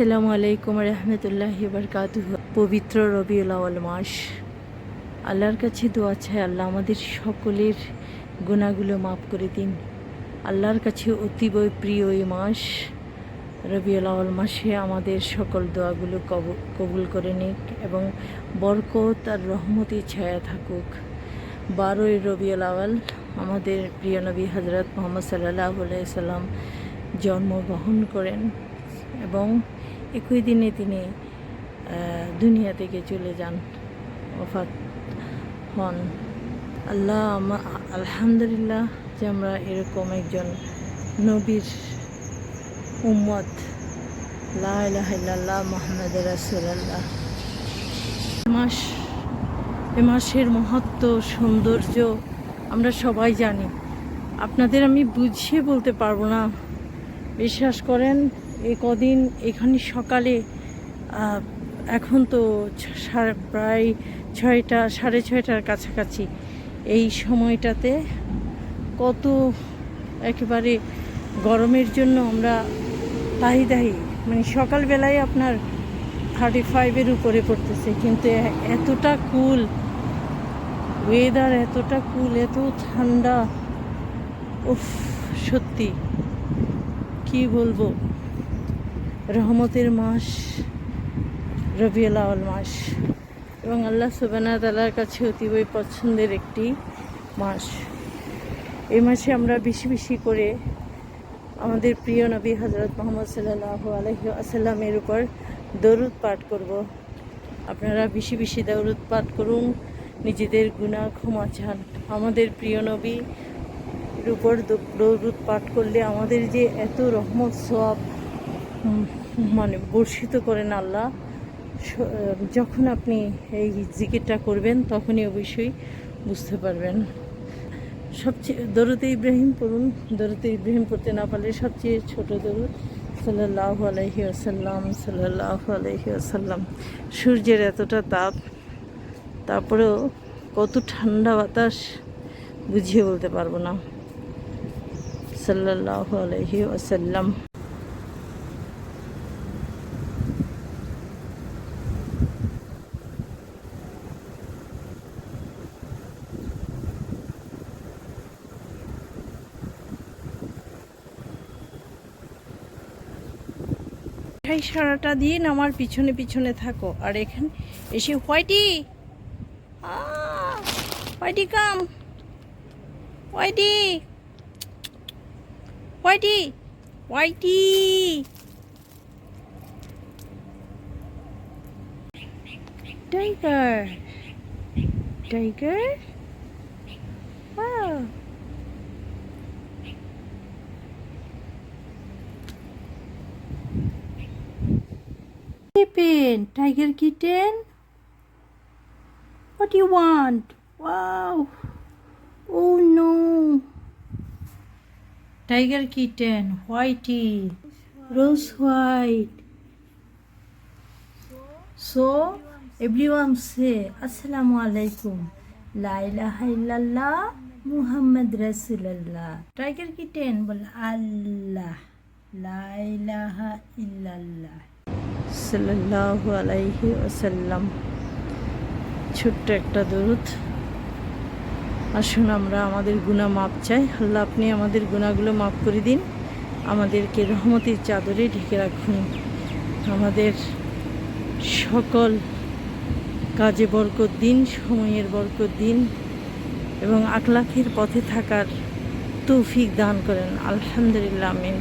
আসসালামু আলাইকুম রহমতুল্লাহি বারকাতুহু। পবিত্র রবিউল আউয়াল মাস, আল্লাহর কাছে দোয়া চাই আল্লাহ আমাদের সকলের গুনাহগুলো মাফ করে দিন। আল্লাহর কাছে অতীবই প্রিয় এই মাস রবিউল আউয়াল মাসে আমাদের সকল দোয়াগুলো কবুল করে নিক এবং বরকত আর রহমতি ছায়া থাকুক। 12ই রবিউল আউয়াল আমাদের প্রিয় নবী হজরত মুহাম্মদ সাল্লাল্লাহু আলাইহি সাল্লাম জন্মগ্রহণ করেন এবং একই দিনে তিনি দুনিয়া থেকে চলে যান, ওফাত হন। আলহামদুলিল্লাহ যে আমরা এরকম একজন নবীর উম্মত। লা ইলাহা ইল্লাল্লাহ মুহাম্মাদুর রাসূলুল্লাহ। এ মাসের মহত্ব সৌন্দর্য আমরা সবাই জানি, আপনাদের আমি বুঝিয়ে বলতে পারবো না। বিশ্বাস করেন, এই কদিন এখানে সকালে এখন তো প্রায় 6টা, 6:30টার কাছাকাছি, এই সময়টাতে কত একেবারে গরমের জন্য আমরা দাহি মানে সকালবেলায় আপনার 35-এর উপরে পড়তেছে, কিন্তু এতটা কুল ওয়েদার, এতটা কুল, এত ঠান্ডা, উফ সত্যি কি বলবো। রহমতের মাস রবিউল আউয়াল মাস এবং আল্লাহ সুবহানাহু ওয়া তাআলার কাছে অতীবই পছন্দের একটি মাস। এই মাসে আমরা বেশি বেশি করে আমাদের প্রিয় নবী হজরত মুহাম্মদ সাল্লাল্লাহু আলাইহি ওয়াসাল্লামের উপর দরুদ পাঠ করব। আপনারা বেশি বেশি দরুদ পাঠ করুন, নিজেদের গুনাহ ক্ষমা চান। আমাদের প্রিয় নবীর উপর দরুদ পাঠ করলে আমাদের যে এত রহমত সওয়াব মানে বর্ষিত করেন আল্লাহ, যখন আপনি এই জিকিরটা করবেন তখনই অবশ্যই বুঝতে পারবেন। সবচেয়ে দরুদ ইব্রাহিম পড়ুন, দরুদ ইব্রাহিম পড়তে না পারলে সবচেয়ে ছোট দরুদ সাল্লাল্লাহু আলাইহি ওয়াসাল্লাম, সাল্লাল্লাহু আলাইহি ওয়াসাল্লাম। সূর্যের এতটা তাপ, তারপরেও কত ঠান্ডা বাতাস বুঝিয়ে বলতে পারবো না। সাল্লাল্লাহু আলাইহি ওয়াসাল্লাম। সারাটা দিন আমার পিছনে পিছনে থাকো, আর এখানে এসে whitey come, whitey whitey whitey tiger tiger Kitten, tiger kitten. What do you want? Wow. Oh no. Tiger kitten, whitey, rose white. So everyone say Assalamu alaikum. La ilaha illallah Muhammad Rasulullah. Tiger kitten bol Allah. La ilaha illallah সাল্লাল্লাহু আলাইহি ওয়াসাল্লাম। ছোট্ট একটা দরুদ। আসুন আমরা আমাদের গুনাহ মাপ চাই। আল্লাহ আপনি আমাদের গুনাহগুলো মাফ করে দিন, আমাদেরকে রহমতের চাদরে ঢেকে রাখুন, আমাদের সকল কাজে বরকত দিন, সময়ের বরকত দিন এবং আখলাকের পথে থাকার তৌফিক দান করেন। আলহামদুলিল্লাহ, আমিন।